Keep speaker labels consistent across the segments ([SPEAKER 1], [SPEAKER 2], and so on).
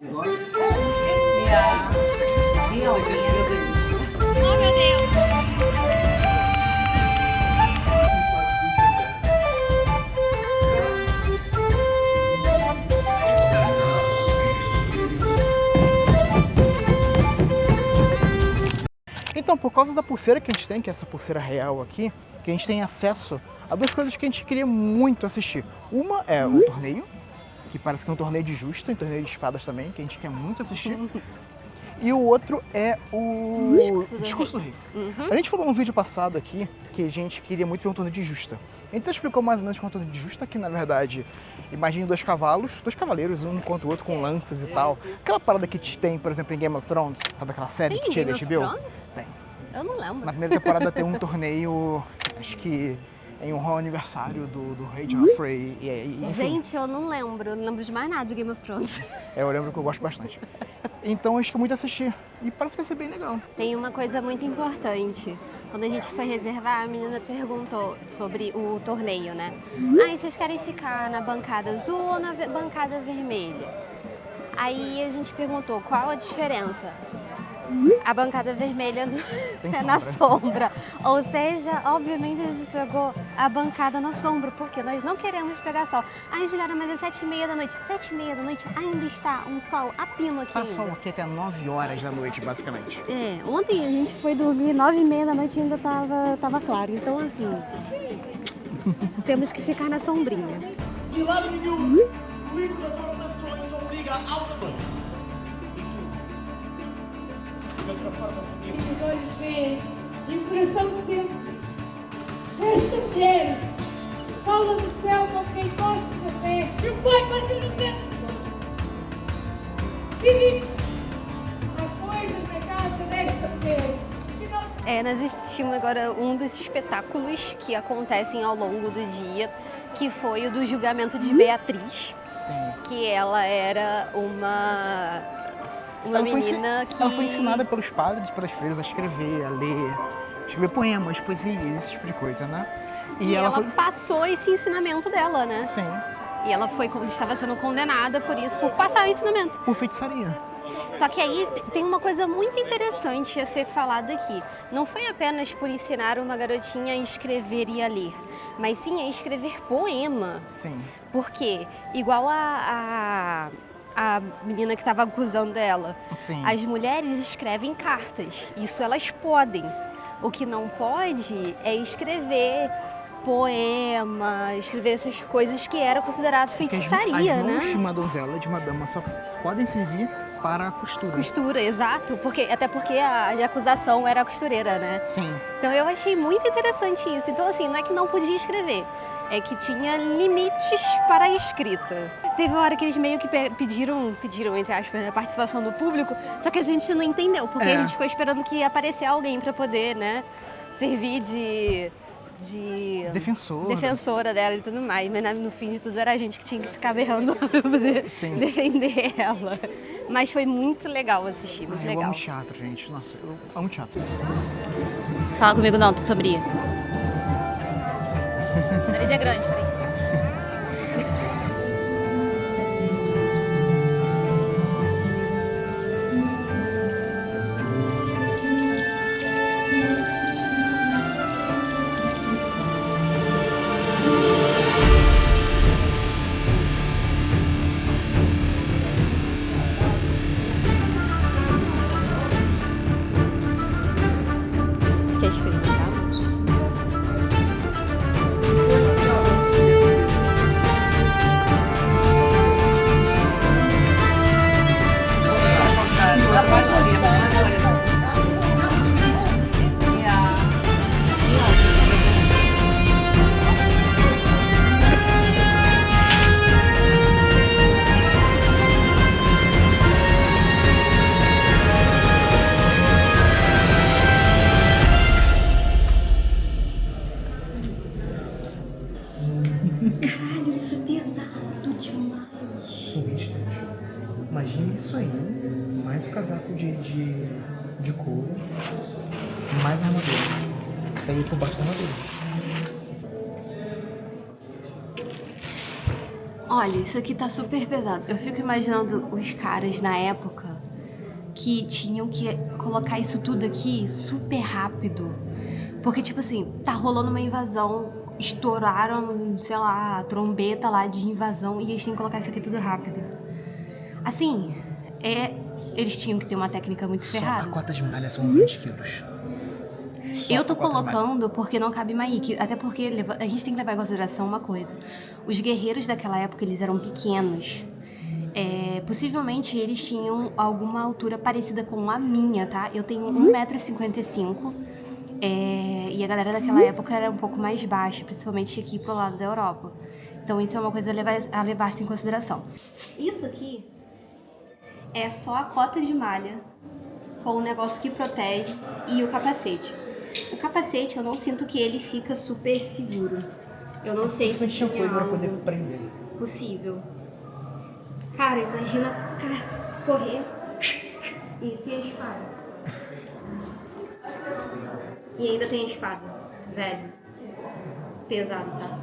[SPEAKER 1] Então, por causa da pulseira que a gente tem, que é essa pulseira real aqui, que a gente tem acesso a duas coisas que a gente queria muito assistir. Uma é o torneio, que parece que é um torneio de justa, um torneio de espadas também, que a gente quer muito assistir. E o outro é o Discurso do Rei. A gente falou num vídeo passado aqui que a gente queria muito ver um torneio de justa. Então explicou mais ou menos como é um torneio de justa, que na verdade, imagine dois cavaleiros, um contra o outro com lanças e tal. Aquela parada que tem, por exemplo, em Game of Thrones, sabe aquela série
[SPEAKER 2] Tem
[SPEAKER 1] que tinha da
[SPEAKER 2] Game of
[SPEAKER 1] HBO?
[SPEAKER 2] Thrones?
[SPEAKER 1] Tem.
[SPEAKER 2] Eu não lembro.
[SPEAKER 1] Na primeira temporada tem um torneio, acho que em honra ao aniversário do Rei Joffrey. Enfim.
[SPEAKER 2] Gente, eu não lembro de mais nada de Game of Thrones.
[SPEAKER 1] Eu lembro que eu gosto bastante. Então acho que é muito assistir. E parece que vai ser bem legal.
[SPEAKER 2] Tem uma coisa muito importante. Quando a gente foi reservar, a menina perguntou sobre o torneio, né? Ah, e vocês querem ficar na bancada azul ou na bancada vermelha? Aí a gente perguntou qual a diferença. A bancada vermelha é na sombra. Ou seja, obviamente a gente pegou a bancada na sombra, porque nós não queremos pegar sol. Ai, Juliana, mas é 7h30 da noite. 7h30 da noite ainda está um sol a pino aqui.
[SPEAKER 1] Tá sol aqui até 9 horas da noite, basicamente.
[SPEAKER 2] É, ontem a gente foi dormir 9h30 da noite e ainda tava claro. Então, assim, temos que ficar na sombrinha.
[SPEAKER 3] De lado nenhum, o livro das ordenações obriga ao casamento.
[SPEAKER 4] Os olhos veem e o coração sente. Esta mulher fala do céu com quem gosta de café e o pai partiu nos dentes. E digo, há coisas na casa desta mulher que não...
[SPEAKER 2] Nós assistimos agora um dos espetáculos que acontecem ao longo do dia, que foi o do julgamento de Beatriz.
[SPEAKER 1] Sim.
[SPEAKER 2] Que ela era uma menina que...
[SPEAKER 1] Ela foi ensinada pelos padres, pelas freiras a escrever, a ler, escrever poemas, poesias, esse tipo de coisa, né?
[SPEAKER 2] E ela passou esse ensinamento dela, né?
[SPEAKER 1] Sim.
[SPEAKER 2] E ela estava sendo condenada por isso, por passar o ensinamento.
[SPEAKER 1] Por feitiçaria.
[SPEAKER 2] Só que aí tem uma coisa muito interessante a ser falada aqui. Não foi apenas por ensinar uma garotinha a escrever e a ler, mas sim a escrever poema.
[SPEAKER 1] Sim.
[SPEAKER 2] Porque, igual a menina que estava acusando ela,
[SPEAKER 1] Sim.
[SPEAKER 2] as mulheres escrevem cartas, isso elas podem. O que não pode é escrever poema, escrever essas coisas que era considerado feitiçaria,
[SPEAKER 1] as mãos
[SPEAKER 2] né?
[SPEAKER 1] de uma donzela, de uma dama, só podem servir para a costura.
[SPEAKER 2] Costura, exato, até porque a de acusação era a costureira, né?
[SPEAKER 1] Sim.
[SPEAKER 2] Então eu achei muito interessante isso. Então assim, não é que não podia escrever, é que tinha limites para a escrita. Teve uma hora que eles meio que pediram, entre aspas, a participação do público, só que a gente não entendeu, porque a gente ficou esperando que aparecesse alguém para poder, né, servir de defensora dela e tudo mais, mas no fim de tudo era a gente que tinha que ficar berrando para poder defender ela. Mas foi muito legal assistir, muito legal.
[SPEAKER 1] Eu amo teatro, gente. Nossa, eu amo teatro.
[SPEAKER 2] Fala comigo não, tu sobre. O nariz é grande, por isso. Quer experimentar?
[SPEAKER 4] Caralho, isso é pesado demais.
[SPEAKER 1] Imagina isso aí, mais o casaco de couro, mais a armadura. Isso aí por baixo da armadura.
[SPEAKER 2] Olha, isso aqui tá super pesado. Eu fico imaginando os caras na época que tinham que colocar isso tudo aqui super rápido. Porque, tipo assim, tá rolando uma invasão, estouraram, sei lá, a trombeta lá de invasão e eles têm que colocar isso aqui tudo rápido. Assim, eles tinham que ter uma técnica muito
[SPEAKER 1] A
[SPEAKER 2] ferrada.
[SPEAKER 1] cota de malha são 20 quilos.
[SPEAKER 2] Eu tô colocando porque não cabe mais, até porque a gente tem que levar em consideração uma coisa. Os guerreiros daquela época, eles eram pequenos. Possivelmente eles tinham alguma altura parecida com a minha, tá? Eu tenho 1,55 m. E a galera daquela época era um pouco mais baixa, principalmente aqui pro lado da Europa. Então isso é uma coisa a levar-se em consideração. Isso aqui é só a cota de malha com o negócio que protege e o capacete. O capacete, eu não sinto que ele fica super seguro. Eu não sei se tinha
[SPEAKER 1] coisa pra
[SPEAKER 2] algo
[SPEAKER 1] poder prender.
[SPEAKER 2] possível. Cara, imagina correr e tem a espada. E ainda tem a espada, velho. Pesado, tá?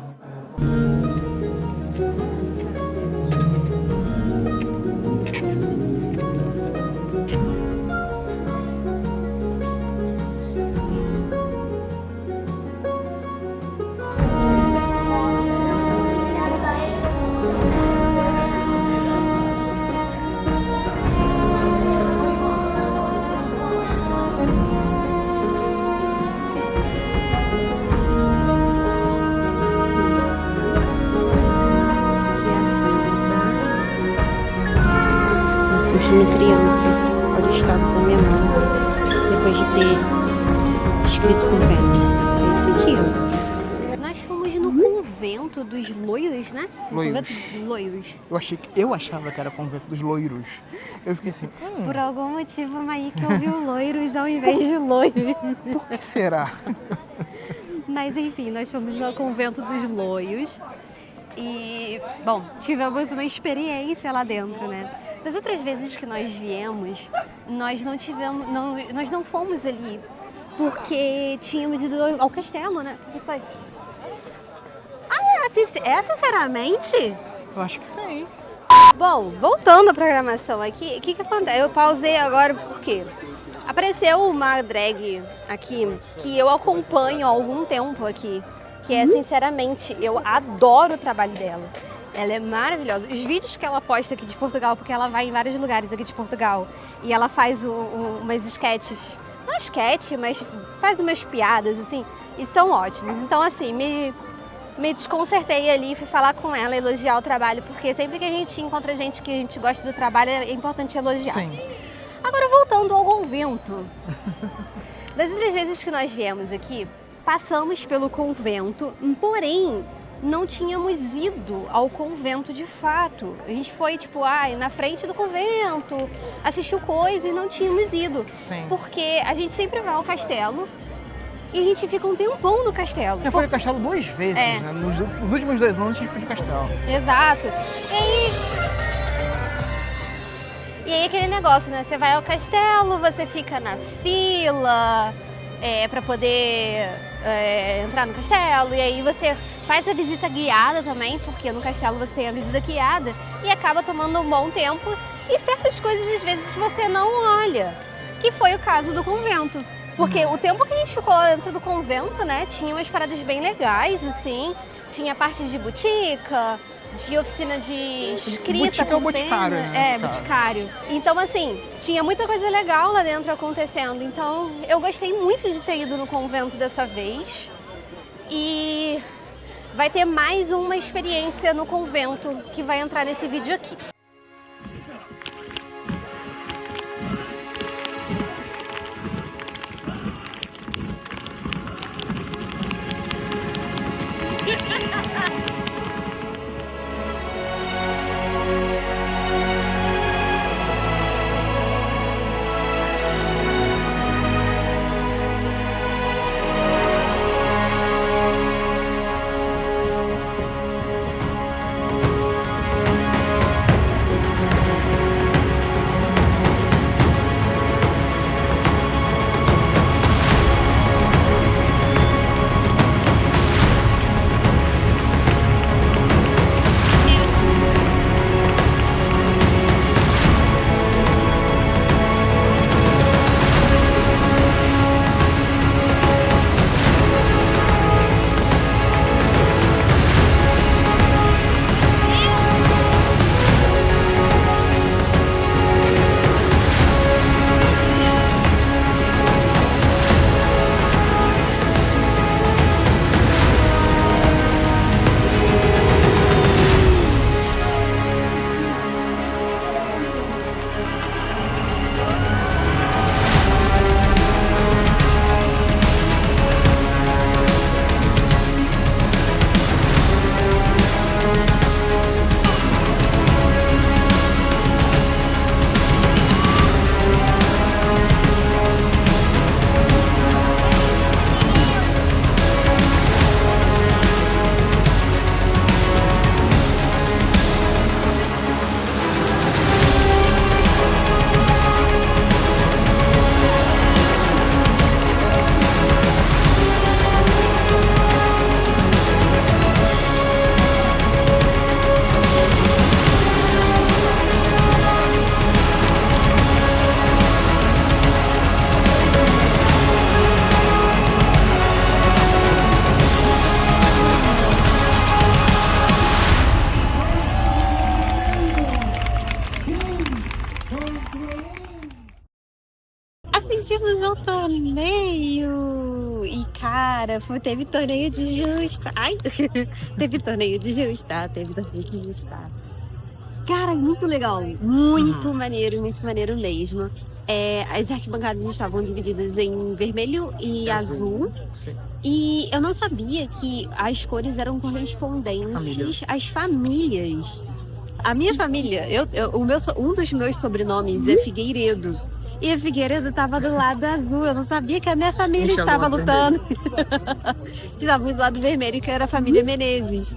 [SPEAKER 2] Sentindo criança, olha o estado da minha mão, depois de ter escrito com pena. É isso aqui, ó. Nós fomos no convento dos loiros, né?
[SPEAKER 1] Loiros.
[SPEAKER 2] Convento dos loiros.
[SPEAKER 1] Eu achava que era convento dos loiros. Eu fiquei assim,
[SPEAKER 2] Por algum motivo, Maí que ouviu loiros ao invés de loiros.
[SPEAKER 1] por que será?
[SPEAKER 2] Mas enfim, nós fomos no convento dos loiros. E, bom, tivemos uma experiência lá dentro, né? Das outras vezes que nós viemos, nós não fomos ali porque tínhamos ido ao castelo, né? O que foi? Sinceramente?
[SPEAKER 1] Eu acho que sim.
[SPEAKER 2] Bom, voltando à programação aqui, o que acontece? Eu pausei agora porque apareceu uma drag aqui que eu acompanho há algum tempo aqui, que é, sinceramente, eu adoro o trabalho dela. Ela é maravilhosa. Os vídeos que ela posta aqui de Portugal, porque ela vai em vários lugares aqui de Portugal e ela faz umas sketches, não sketch, mas faz umas piadas, assim, e são ótimos. Então, assim, me desconcertei ali, fui falar com ela, elogiar o trabalho, porque sempre que a gente encontra gente que a gente gosta do trabalho, é importante elogiar.
[SPEAKER 1] Sim.
[SPEAKER 2] Agora, voltando ao convento. Das outras vezes que nós viemos aqui, passamos pelo convento, porém, não tínhamos ido ao convento de fato. A gente foi, tipo, na frente do convento, assistiu coisa e não tínhamos ido.
[SPEAKER 1] Sim.
[SPEAKER 2] Porque a gente sempre vai ao castelo e a gente fica um tempão no castelo.
[SPEAKER 1] Eu fui no castelo 2 vezes,
[SPEAKER 2] É.
[SPEAKER 1] né? Nos últimos 2 anos a gente foi no castelo.
[SPEAKER 2] Exato. E aí aquele negócio, né? Você vai ao castelo, você fica na fila pra poder entrar no castelo. E aí você faz a visita guiada também, porque no castelo você tem a visita guiada e acaba tomando um bom tempo. E certas coisas às vezes você não olha, que foi o caso do convento. Porque o tempo que a gente ficou lá dentro do convento, né, tinha umas paradas bem legais, assim. Tinha parte de botica, de oficina de escrita.
[SPEAKER 1] Botica é o
[SPEAKER 2] com
[SPEAKER 1] boticário,
[SPEAKER 2] pena.
[SPEAKER 1] né, nesse caso.
[SPEAKER 2] Boticário. Então, assim, tinha muita coisa legal lá dentro acontecendo. Então, eu gostei muito de ter ido no convento dessa vez. E vai ter mais uma experiência no convento que vai entrar nesse vídeo aqui. assistimos ao torneio! E, cara, teve torneio de justa. Ai, teve torneio de justa, teve torneio de justa. Cara, muito legal. Muito maneiro mesmo. As arquibancadas estavam divididas em vermelho e azul.
[SPEAKER 1] Sim.
[SPEAKER 2] E eu não sabia que as cores eram correspondentes às famílias. A minha família, um dos meus sobrenomes é Figueiredo. E a Figueiredo estava do lado azul. Eu não sabia que a minha família estava lutando. Estávamos do lado vermelho, que era a família Menezes.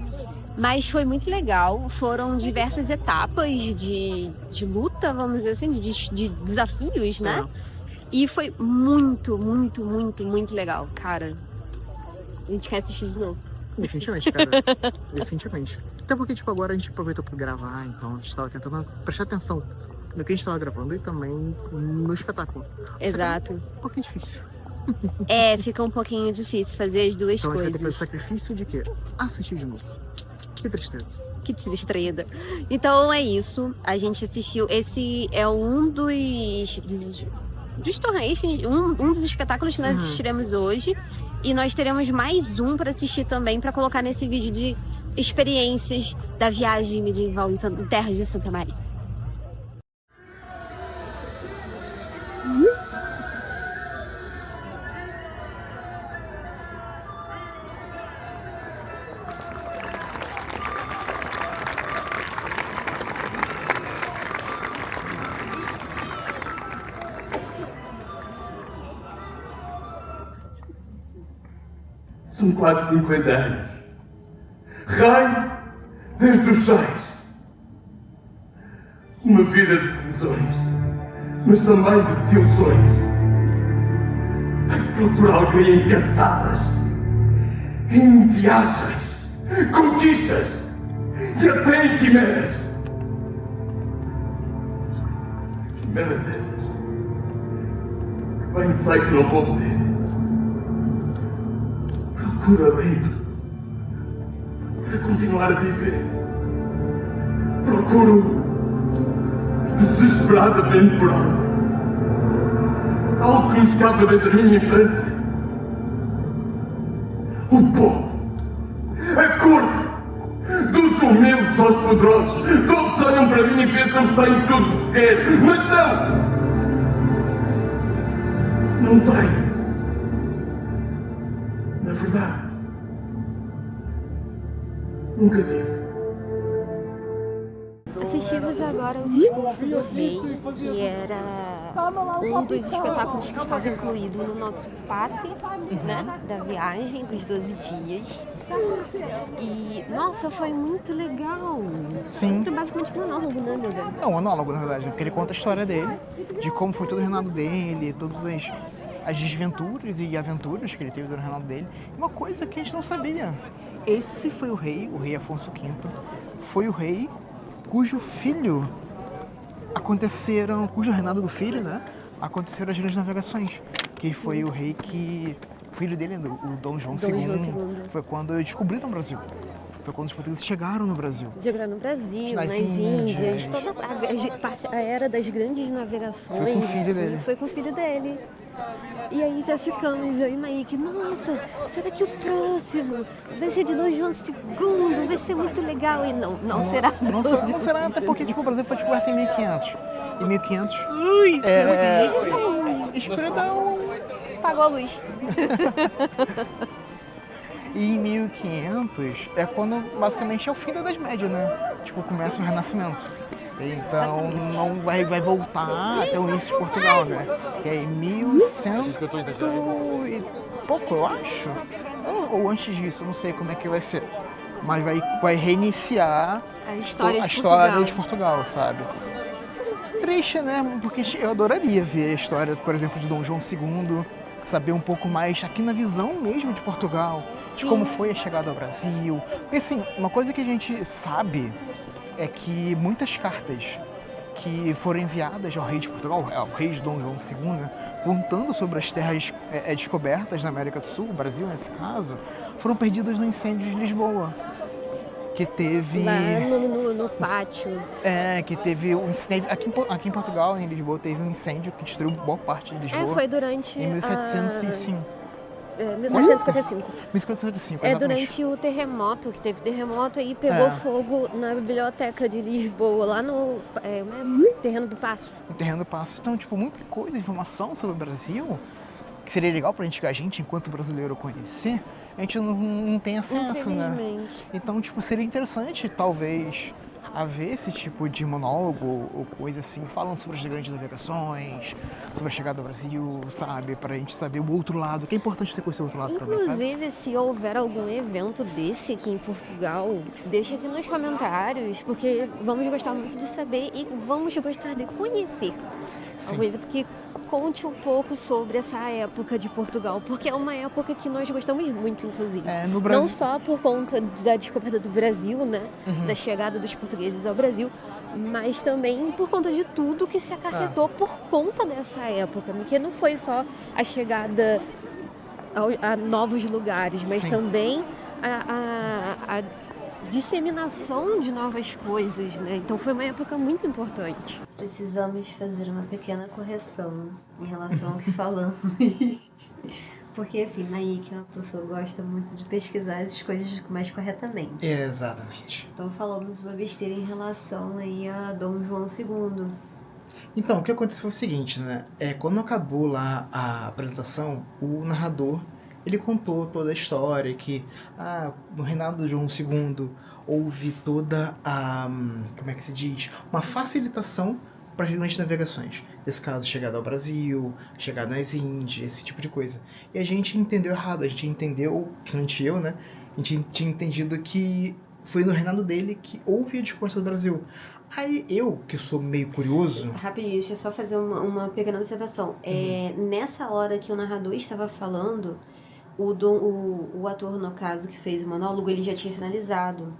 [SPEAKER 2] Mas foi muito legal. Foram diversas etapas de luta, vamos dizer assim, de desafios, né? E foi muito legal, cara. A gente quer assistir de novo.
[SPEAKER 1] Definitivamente, cara. Definitivamente. Até porque, tipo, agora a gente aproveitou pra gravar, então a gente tava tentando prestar atenção no que a gente tava gravando e também no espetáculo.
[SPEAKER 2] Exato.
[SPEAKER 1] Um pouquinho difícil.
[SPEAKER 2] Fica um pouquinho difícil fazer as duas
[SPEAKER 1] Então a gente vai ter que fazer o
[SPEAKER 2] coisas.
[SPEAKER 1] sacrifício de quê? Assistir de novo. Que tristeza.
[SPEAKER 2] Que distraída. Então é isso. A gente assistiu. Esse é um dos torneios, um dos espetáculos que nós assistiremos hoje. E nós teremos mais um para assistir também, para colocar nesse vídeo de experiências da viagem medieval em terras de Santa Maria.
[SPEAKER 3] São quase 50 anos. Rei desde os 6. Uma vida de decisões, mas também de desilusões. A procurar alegria em caçadas, em viagens, conquistas e até em quimeras. Quimeras essas que bem sei que não vou obter. Procura alento para continuar a viver. Procuro desesperadamente por algo que me escapa desde a minha infância. O povo, a corte, dos humildes aos poderosos, todos olham para mim e pensam que tenho tudo o que quero, mas não tenho. Na verdade, nunca tive.
[SPEAKER 2] Assistimos agora o discurso do rei, que era um dos espetáculos que estava incluído no nosso passe, né, da viagem dos 12 dias. E, nossa, foi muito legal.
[SPEAKER 1] Sim.
[SPEAKER 2] Foi basicamente um monólogo, né, meu bem?
[SPEAKER 1] É um monólogo, na verdade, porque ele conta a história dele, de como foi todo o reinado dele, todas as desventuras e aventuras que ele teve durante o reinado dele. E uma coisa que a gente não sabia, esse foi o rei Afonso V, foi o rei cujo reinado do filho, né, aconteceram as grandes navegações, que foi o rei que, o filho dele, o Dom João II, foi quando descobriram o Brasil. Foi quando os portugueses chegaram no Brasil.
[SPEAKER 2] Chegaram no Brasil,
[SPEAKER 1] Nas
[SPEAKER 2] nas
[SPEAKER 1] Índias.
[SPEAKER 2] Índias, toda a era das grandes navegações.
[SPEAKER 1] Foi com o filho dele.
[SPEAKER 2] Foi com o filho dele. E aí já ficamos, eu e Maíque, nossa, será que o próximo vai ser de Dom João II? Vai ser muito legal. E não será.
[SPEAKER 1] Não será, até porque tipo, o Brasil foi descoberto em 1500. E 1500 escuridão.
[SPEAKER 2] Apagou a luz.
[SPEAKER 1] E em 1500 é quando basicamente é o fim da Idade Média, né? Tipo, começa o Renascimento. Então não vai voltar até o início de Portugal, né? Que é em 1100 e pouco, eu acho. Ou antes disso, eu não sei como é que vai ser. Mas vai reiniciar
[SPEAKER 2] A história
[SPEAKER 1] de Portugal, sabe? Triste, né? Porque eu adoraria ver a história, por exemplo, de Dom João II, saber um pouco mais aqui na visão mesmo de Portugal, de como foi a chegada ao Brasil. Porque assim, uma coisa que a gente sabe é que muitas cartas que foram enviadas ao rei de Portugal, ao rei de Dom João II, né, contando sobre as terras descobertas na América do Sul, o Brasil nesse caso, foram perdidas no incêndio de Lisboa. que teve...
[SPEAKER 2] Lá no pátio.
[SPEAKER 1] Que teve um incêndio... Aqui em Portugal, em Lisboa, teve um incêndio que destruiu boa parte de Lisboa.
[SPEAKER 2] Foi durante...
[SPEAKER 1] Em 1705.
[SPEAKER 2] 1755.
[SPEAKER 1] 1755,
[SPEAKER 2] É
[SPEAKER 1] exatamente.
[SPEAKER 2] durante o terremoto, que teve terremoto aí, pegou fogo na biblioteca de Lisboa, lá no terreno do Paço.
[SPEAKER 1] No terreno do Paço. Então, tipo, muita coisa, informação sobre o Brasil, que seria legal pra gente, enquanto brasileiro, conhecer, a gente não tem acesso, né?
[SPEAKER 2] Infelizmente.
[SPEAKER 1] Então, tipo, seria interessante, talvez, haver esse tipo de monólogo ou coisa assim, falando sobre as grandes navegações, sobre a chegada ao Brasil, sabe? Pra gente saber o outro lado, que é importante você conhecer o outro lado também, sabe?
[SPEAKER 2] Inclusive, se houver algum evento desse aqui em Portugal, deixa aqui nos comentários, porque vamos gostar muito de saber e vamos gostar de conhecer.
[SPEAKER 1] Sim.
[SPEAKER 2] Algum evento que conte um pouco sobre essa época de Portugal, porque é uma época que nós gostamos muito, inclusive.
[SPEAKER 1] No Brasil...
[SPEAKER 2] Não só por conta da descoberta do Brasil, né? Da chegada dos portugueses ao Brasil, mas também por conta de tudo que se acarretou por conta dessa época, porque não foi só a chegada a novos lugares, mas
[SPEAKER 1] Sim.
[SPEAKER 2] também a disseminação de novas coisas, né? Então foi uma época muito importante. Precisamos fazer uma pequena correção em relação ao que falamos. Porque assim, Naí, que é uma pessoa que gosta muito de pesquisar essas coisas mais corretamente.
[SPEAKER 1] Exatamente.
[SPEAKER 2] Então falamos uma besteira em relação aí a Dom João II.
[SPEAKER 1] Então, o que aconteceu foi o seguinte, né? Quando acabou lá a apresentação, o narrador, ele contou toda a história, que no reinado de João II houve toda a, como é que se diz? Uma facilitação para as grandes navegações. Nesse caso, chegada ao Brasil, chegada nas Índias, esse tipo de coisa. E a gente entendeu errado, a gente entendeu, principalmente eu, né? A gente tinha entendido que foi no reinado dele que houve a descoberta do Brasil. Aí eu, que sou meio curioso...
[SPEAKER 2] Rapidinho, deixa eu só fazer uma pequena observação. Nessa hora que o narrador estava falando, o ator, no caso, que fez o monólogo, ele já tinha finalizado.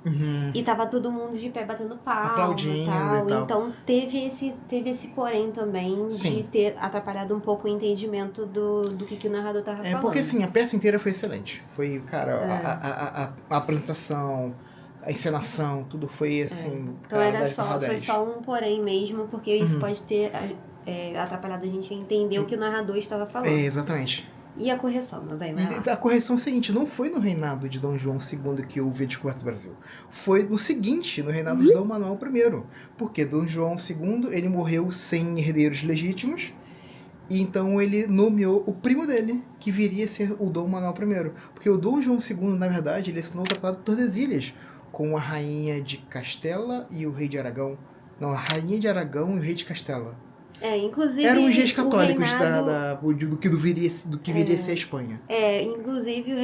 [SPEAKER 2] E tava todo mundo de pé batendo palma,
[SPEAKER 1] aplaudindo
[SPEAKER 2] e tal.
[SPEAKER 1] e tal.
[SPEAKER 2] Então teve esse porém também de ter atrapalhado um pouco o entendimento do que o narrador tava falando.
[SPEAKER 1] Porque assim, a peça inteira foi excelente. Foi, cara, a apresentação, a encenação, tudo foi assim...
[SPEAKER 2] Então foi só um porém mesmo, porque isso pode ter atrapalhado a gente a entender o que o narrador estava falando.
[SPEAKER 1] Exatamente.
[SPEAKER 2] E a correção, meu bem? Vai lá.
[SPEAKER 1] A correção é o seguinte, não foi no reinado de Dom João II que houve a descoberta do Brasil. Foi no seguinte, no reinado de Dom Manuel I. Porque Dom João II, ele morreu sem herdeiros legítimos, e então ele nomeou o primo dele, que viria a ser o Dom Manuel I. Porque o Dom João II, na verdade, ele assinou o Tratado de Tordesilhas com a rainha de Castela e o rei de Aragão. Não, a rainha de Aragão e o rei de Castela.
[SPEAKER 2] Inclusive...
[SPEAKER 1] Eram os reis católicos
[SPEAKER 2] reinado...
[SPEAKER 1] do que viria a ser a Espanha.
[SPEAKER 2] Inclusive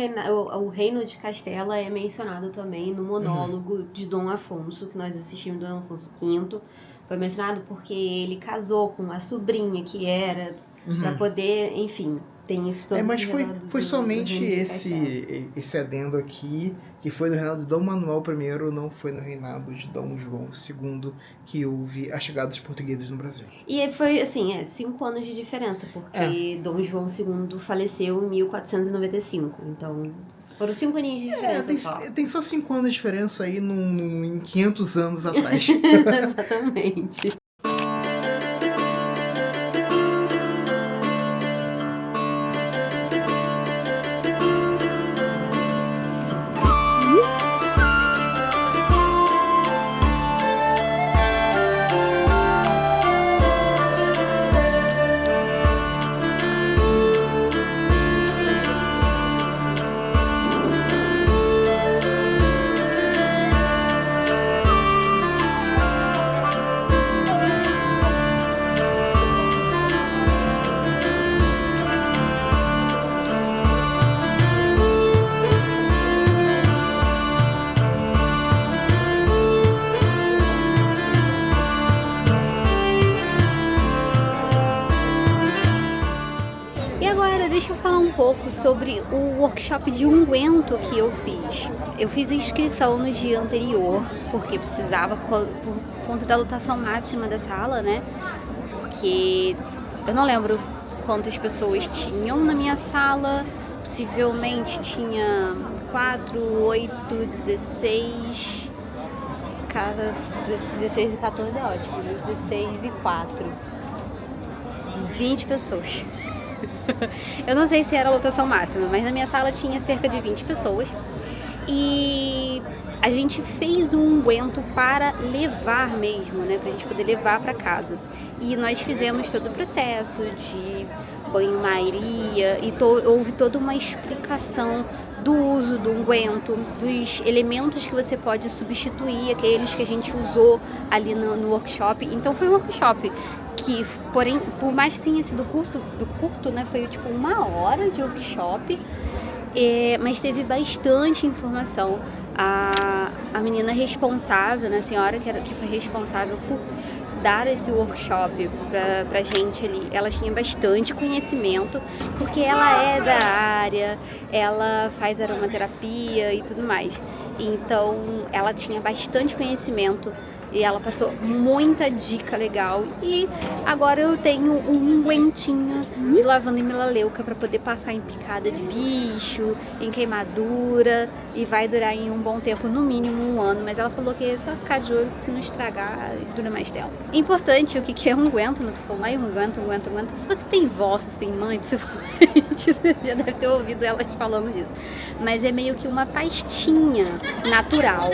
[SPEAKER 2] o reino de Castela é mencionado também no monólogo de Dom Afonso, que nós assistimos, Dom Afonso V. Foi mencionado porque ele casou com a sobrinha que era, para poder, enfim... Tem esse todo
[SPEAKER 1] mas foi somente esse adendo aqui, que foi no reinado de Dom Manuel I, não foi no reinado de Dom João II, que houve a chegada dos portugueses no Brasil.
[SPEAKER 2] E foi, assim, 5 anos de diferença, porque Dom João II faleceu em 1495, então foram 5 aninhos de diferença
[SPEAKER 1] tem só 5 anos de diferença aí em 500 anos atrás.
[SPEAKER 2] Exatamente. Deixa eu falar um pouco sobre o workshop de unguento que eu fiz. Eu fiz a inscrição no dia anterior, porque precisava, por conta da lotação máxima da sala, né? Porque eu não lembro quantas pessoas tinham na minha sala, possivelmente tinha 4, 8, 16, casa 16 e 14 é ótimo, né? 16 e 4. 20 pessoas. Eu não sei se era a lotação máxima, mas na minha sala tinha cerca de 20 pessoas. E a gente fez um ungüento para levar mesmo, né? Pra gente poder levar para casa. E nós fizemos todo o processo de banho-maria e houve toda uma explicação do uso do unguento, dos elementos que você pode substituir, aqueles que a gente usou ali no workshop. Então foi um workshop que, porém, por mais que tenha sido curto, né? Foi tipo 1 hora de workshop, mas teve bastante informação. A menina responsável, né, a senhora que foi responsável por dar esse workshop pra gente ali, ela tinha bastante conhecimento, porque ela é da área, ela faz aromaterapia e tudo mais. Então ela tinha bastante conhecimento e ela passou muita dica legal. E agora eu tenho um ungüentinho de lavanda e melaleuca para poder passar em picada de bicho, em queimadura, e vai durar em um bom tempo, no mínimo 1 ano. Mas ela falou que é só ficar de olho, que se não estragar, dura mais tempo. Importante, o que é unguento, né? Tu falou, ai, unguento. Se você tem vó, se você tem mãe, principalmente, você já deve ter ouvido elas falando disso. Mas é meio que uma pastinha natural,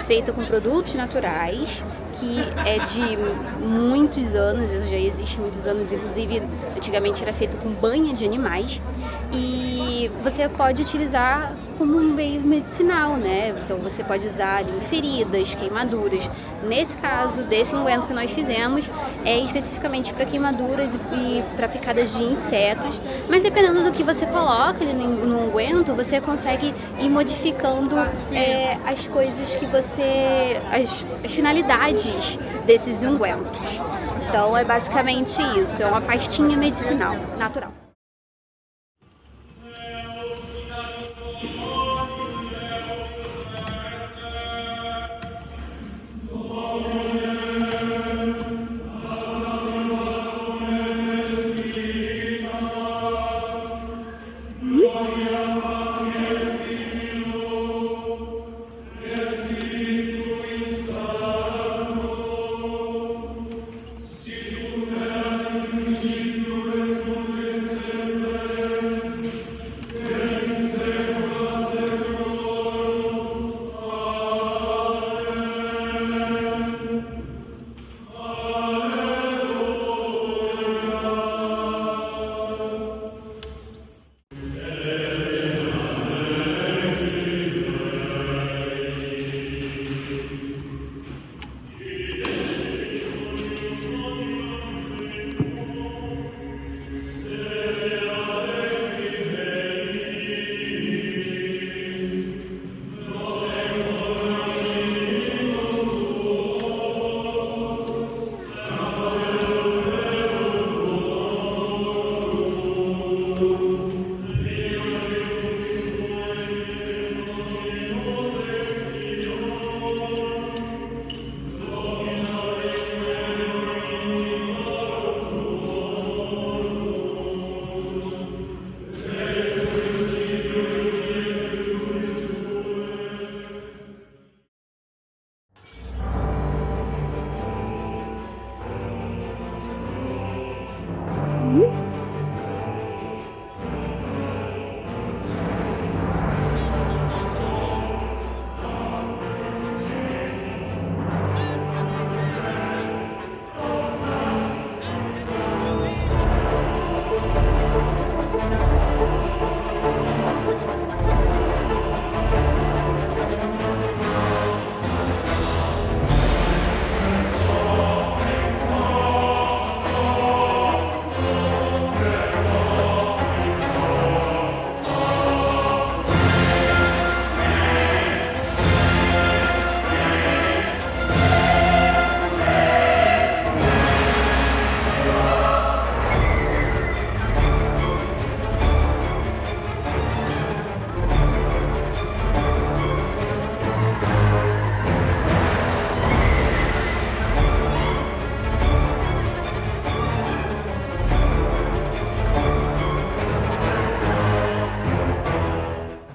[SPEAKER 2] feita com produtos naturais, que é de muitos anos, isso já existe há muitos anos, inclusive antigamente era feito com banha de animais, e você pode utilizar como um meio medicinal, né? Então você pode usar em feridas, queimaduras. Nesse caso, desse unguento que nós fizemos, é especificamente para queimaduras e para picadas de insetos, mas dependendo do que você coloca ali no unguento, você consegue ir modificando as coisas que você... as finalidades desses ungüentos. Então é basicamente isso, é uma pastinha medicinal, natural.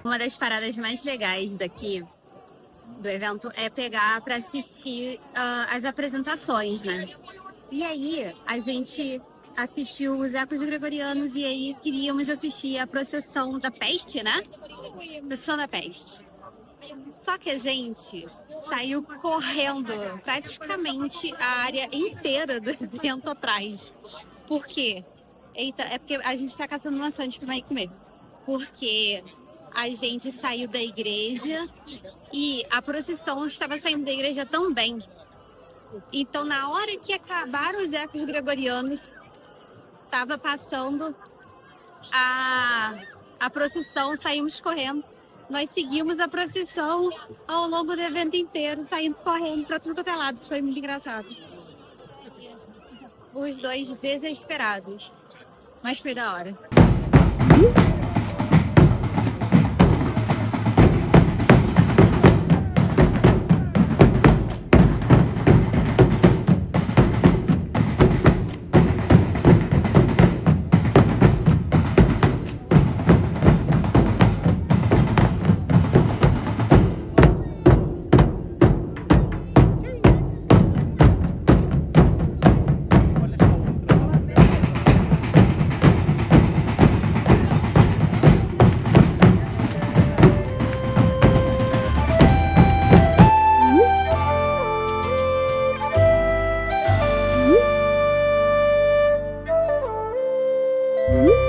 [SPEAKER 2] Uma das paradas mais legais daqui
[SPEAKER 5] do evento é pegar para assistir as apresentações, né? E aí a gente assistiu os Ecos Gregorianos e aí queríamos assistir a procissão da peste, né? Procissão da peste. Só que a gente saiu correndo praticamente a área inteira do evento atrás. Por quê? Eita, é porque a gente tá caçando maçãs pra ir comer. Porque a gente saiu da igreja e a procissão estava saindo da igreja também. Então, na hora que acabaram os Ecos Gregorianos, estava passando a procissão, saímos correndo. Nós seguimos a procissão ao longo do evento inteiro, saindo correndo para tudo quanto é lado. Foi muito engraçado. Os dois desesperados. Mas foi da hora.
[SPEAKER 6] Música